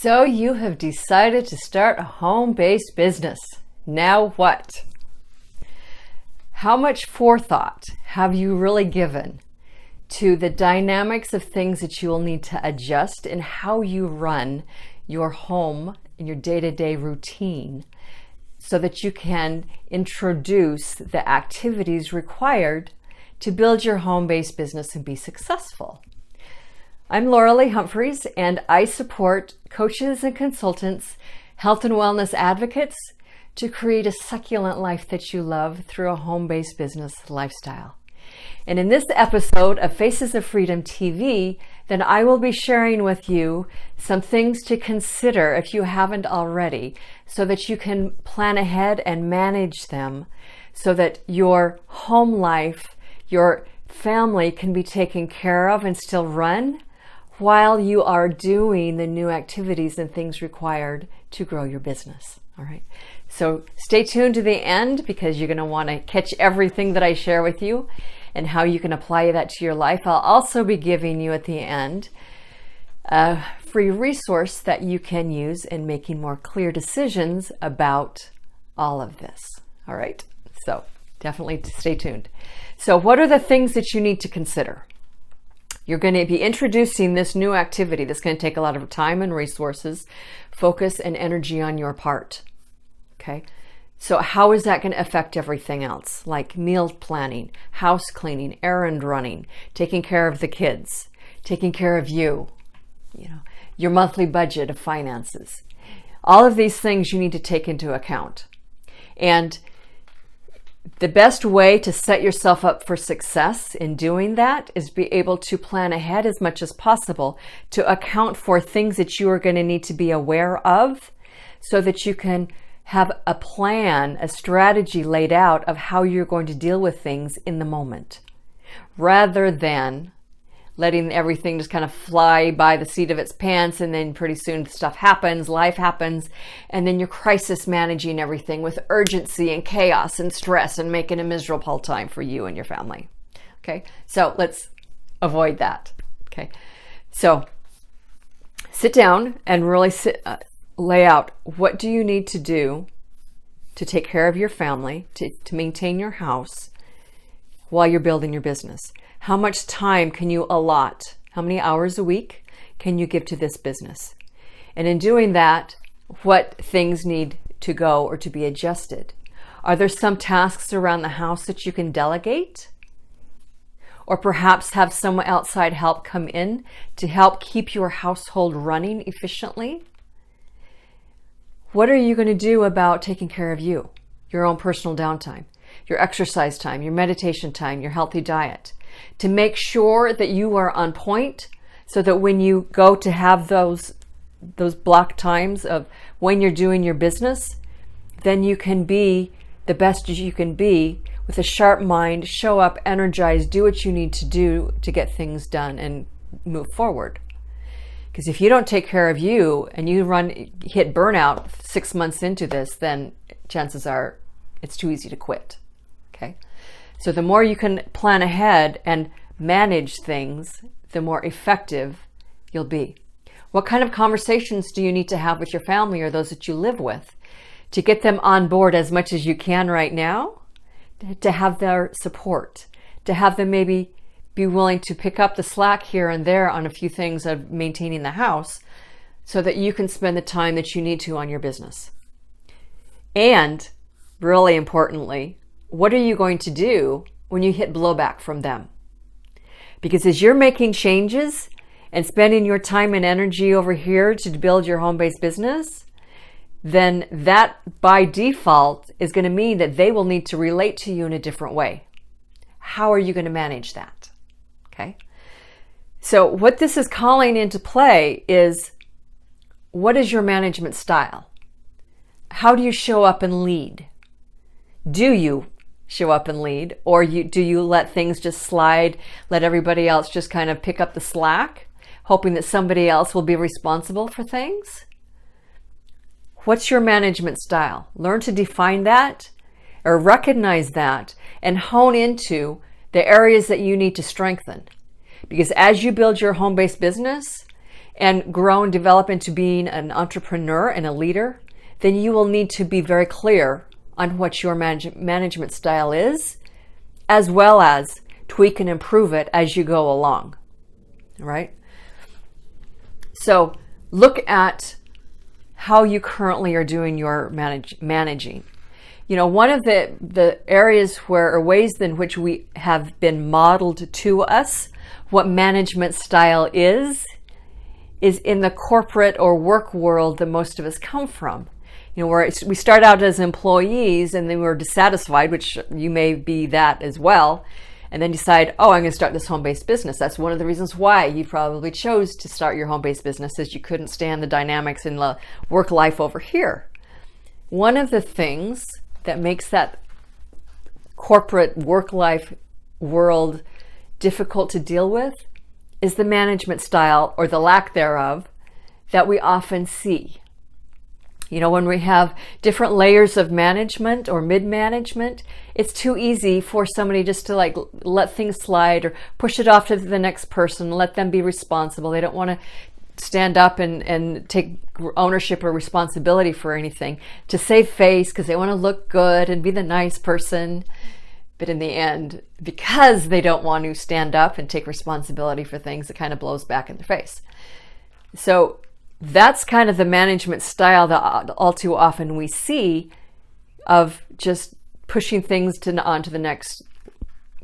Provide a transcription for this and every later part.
So you have decided to start a home-based business. Now what? How much forethought have you really given to the dynamics of things that you will need to adjust in how you run your home and your day-to-day routine so that you can introduce the activities required to build your home-based business and be successful? I'm Laura Lee Humphreys, and I support coaches and consultants, health and wellness advocates to create a succulent life that you love through a home-based business lifestyle. And in this episode of Faces of Freedom TV, then I will be sharing with you some things to consider if you haven't already, so that you can plan ahead and manage them so that your home life, your family can be taken care of and still run while you are doing the new activities and things required to grow your business. All right. So stay tuned to the end because you're going to want to catch everything that I share with you and how you can apply that to your life. I'll also be giving you at the end a free resource that you can use in making more clear decisions about all of this. All right. So definitely stay tuned. So what are the things that you need to consider? You're going to be introducing this new activity that's going to take a lot of time and resources, focus and energy on your part. Okay. So how is that going to affect everything else? Like meal planning, house cleaning, errand running, taking care of the kids, taking care of you, your monthly budget of finances. All of these things you need to take into account. And the best way to set yourself up for success in doing that is be able to plan ahead as much as possible to account for things that you are going to need to be aware of so that you can have a plan, a strategy laid out of how you're going to deal with things in the moment, rather than letting everything just kind of fly by the seat of its pants, and then pretty soon stuff happens, life happens, and then you're crisis managing everything with urgency and chaos and stress and making a miserable time for you and your family. Okay, so let's avoid that. Okay, so sit down and really lay out what do you need to do to take care of your family, to maintain your house while you're building your business. How much time can you allot? How many hours a week can you give to this business? And in doing that, what things need to go or to be adjusted? Are there some tasks around the house that you can delegate? Or perhaps have some outside help come in to help keep your household running efficiently? What are you going to do about taking care of you, your own personal downtime, your exercise time, your meditation time, your healthy diet, to make sure that you are on point so that when you go to have those block times of when you're doing your business, then you can be the best you can be with a sharp mind, show up, energize, do what you need to do to get things done and move forward. Because if you don't take care of you and you hit burnout 6 months into this, then chances are it's too easy to quit. Okay. So the more you can plan ahead and manage things, the more effective you'll be. What kind of conversations do you need to have with your family or those that you live with to get them on board as much as you can right now, to have their support, to have them maybe be willing to pick up the slack here and there on a few things of maintaining the house so that you can spend the time that you need to on your business. And really importantly, what are you going to do when you hit blowback from them? Because as you're making changes and spending your time and energy over here to build your home-based business, then that by default is going to mean that they will need to relate to you in a different way. How are you going to manage that? Okay. So what this is calling into play is, what is your management style? How do you show up and lead? Do you show up and lead, or do you let things just slide, let everybody else just kind of pick up the slack, hoping that somebody else will be responsible for things? What's your management style? Learn to define that or recognize that and hone into the areas that you need to strengthen. Because as you build your home-based business and grow and develop into being an entrepreneur and a leader, then you will need to be very clear on what your management style is, as well as tweak and improve it as you go along, right? So look at how you currently are doing your managing. You know, one of the areas where, or ways in which we have been modeled to us what management style is in the corporate or work world that most of us come from. You know, where we start out as employees and then we're dissatisfied, which you may be that as well, and then decide, oh, I'm going to start this home-based business. That's one of the reasons why you probably chose to start your home-based business, is you couldn't stand the dynamics in the work life over here. One of the things that makes that corporate work life world difficult to deal with is the management style, or the lack thereof, that we often see. You know, when we have different layers of management or mid-management, it's too easy for somebody just to like let things slide or push it off to the next person, let them be responsible. They don't want to stand up and take ownership or responsibility for anything, to save face because they want to look good and be the nice person. But in the end, because they don't want to stand up and take responsibility for things, it kind of blows back in their face. So that's kind of the management style that all too often we see, of just pushing things onto the next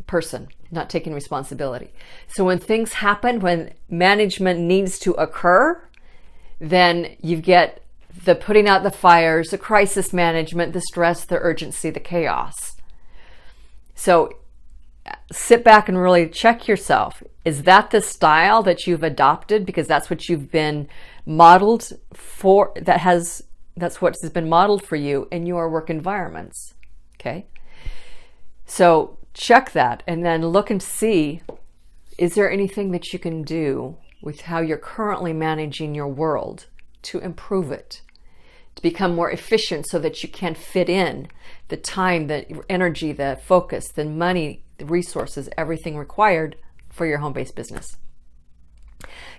person, not taking responsibility. So when things happen, when management needs to occur, then you get the putting out the fires, the crisis management, the stress, the urgency, the chaos. So sit back and really check yourself. Is that the style that you've adopted because that's what you've been modeled for? That's what has been modeled for you in your work environments. Okay. So check that and then look and see, is there anything that you can do with how you're currently managing your world to improve it, to become more efficient so that you can fit in the time, the energy, the focus, the money, the resources, everything required for your home-based business.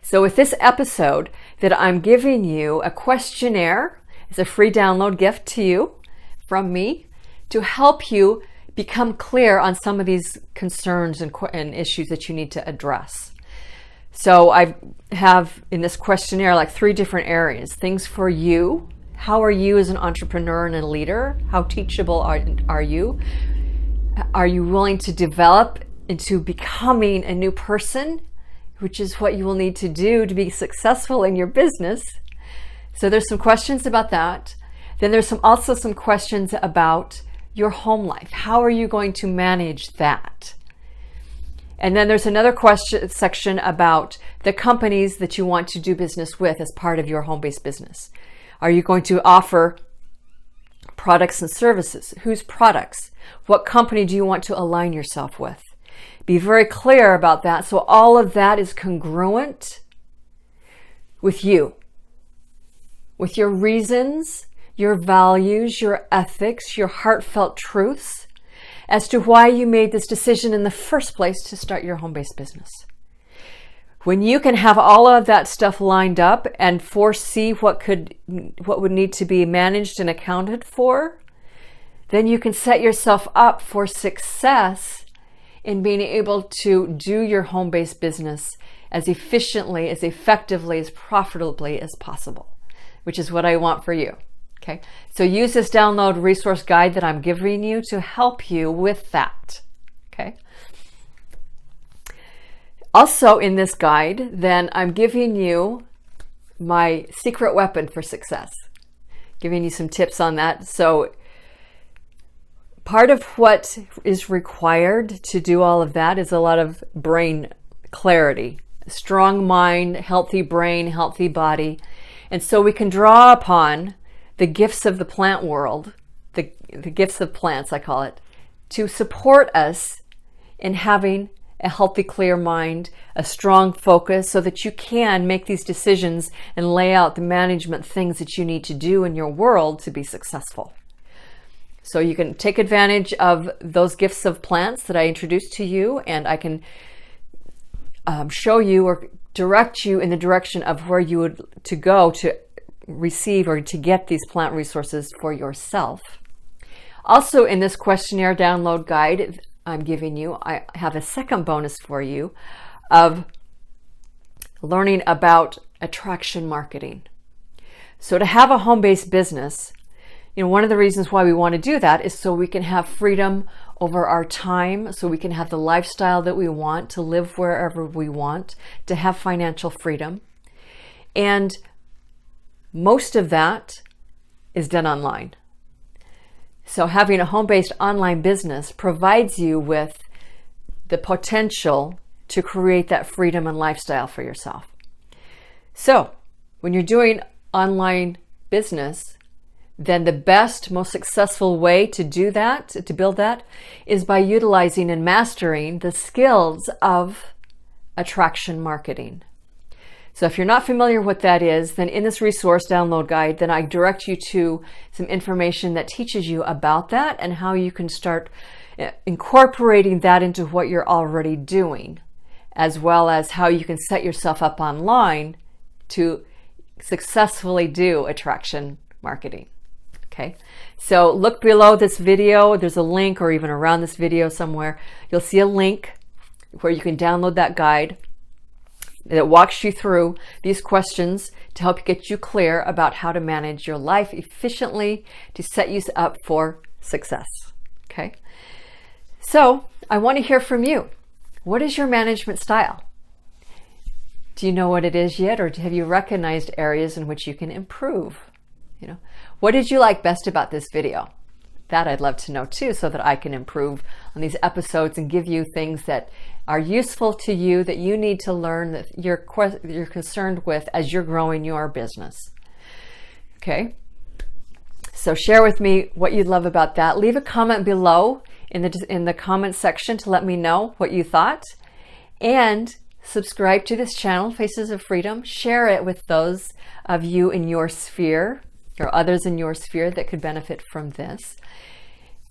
So with this episode that I'm giving you a questionnaire, it's a free download gift to you from me to help you become clear on some of these concerns and issues that you need to address. So I have in this questionnaire like 3 different areas. Things for you. How are you as an entrepreneur and a leader? How teachable are you? Are you willing to develop into becoming a new person, which is what you will need to do to be successful in your business? So there's some questions about that. Then there's also some questions about your home life. How are you going to manage that? And then there's another section about the companies that you want to do business with as part of your home-based business. Are you going to offer products and services? Whose products? What company do you want to align yourself with? Be very clear about that, so all of that is congruent with you, with your reasons, your values, your ethics, your heartfelt truths as to why you made this decision in the first place to start your home-based business. When you can have all of that stuff lined up and foresee what would need to be managed and accounted for, then you can set yourself up for success in being able to do your home-based business as efficiently, as effectively, as profitably as possible, which is what I want for you. Okay, so use this download resource guide that I'm giving you to help you with that. Okay. Also in this guide, then I'm giving you my secret weapon for success, giving you some tips on that. So part of what is required to do all of that is a lot of brain clarity, strong mind, healthy brain, healthy body. And so we can draw upon the gifts of the plant world, the gifts of plants, I call it, to support us in having a healthy, clear mind, a strong focus, so that you can make these decisions and lay out the management things that you need to do in your world to be successful. So you can take advantage of those gifts of plants that I introduced to you, and I can show you or direct you in the direction of where you would to go to receive or to get these plant resources for yourself. Also, in this questionnaire download guide I'm giving you, I have a second bonus for you of learning about attraction marketing. So to have a home-based business, one of the reasons why we want to do that is so we can have freedom over our time, so we can have the lifestyle that we want, to live wherever we want, to have financial freedom. And most of that is done online. So having a home-based online business provides you with the potential to create that freedom and lifestyle for yourself. So when you're doing online business, then the best, most successful way to do that, to build that, is by utilizing and mastering the skills of attraction marketing. So if you're not familiar with what that is, then in this resource download guide, then I direct you to some information that teaches you about that and how you can start incorporating that into what you're already doing, as well as how you can set yourself up online to successfully do attraction marketing. Okay, so look below this video. There's a link, or even around this video somewhere, you'll see a link where you can download that guide that walks you through these questions to help get you clear about how to manage your life efficiently to set you up for success. Okay, so I want to hear from you. What is your management style? Do you know what it is yet, or have you recognized areas in which you can improve? What did you like best about this video? That I'd love to know too, so that I can improve on these episodes and give you things that are useful to you, that you need to learn, that you're concerned with as you're growing your business. Okay, so share with me what you'd love about that. Leave a comment below in the comment section to let me know what you thought, and subscribe to this channel, Faces of Freedom. Share it with those of you in your sphere, or others in your sphere that could benefit from this.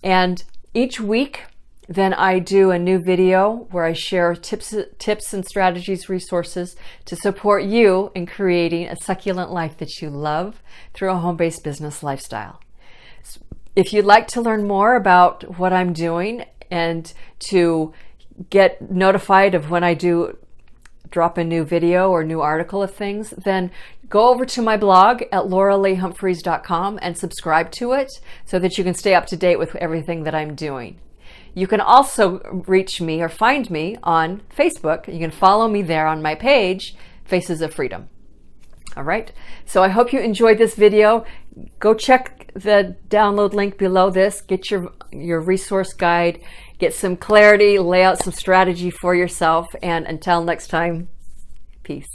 And each week, then I do a new video where I share tips and strategies, resources to support you in creating a succulent life that you love through a home-based business lifestyle. If you'd like to learn more about what I'm doing and to get notified of when I do drop a new video or new article of things, then go over to my blog at lauraleehumphreys.com and subscribe to it so that you can stay up to date with everything that I'm doing. You can also reach me or find me on Facebook. You can follow me there on my page, Faces of Freedom. All right. So I hope you enjoyed this video. Go check the download link below this. Get your resource guide. Get some clarity. Lay out some strategy for yourself. And until next time, peace.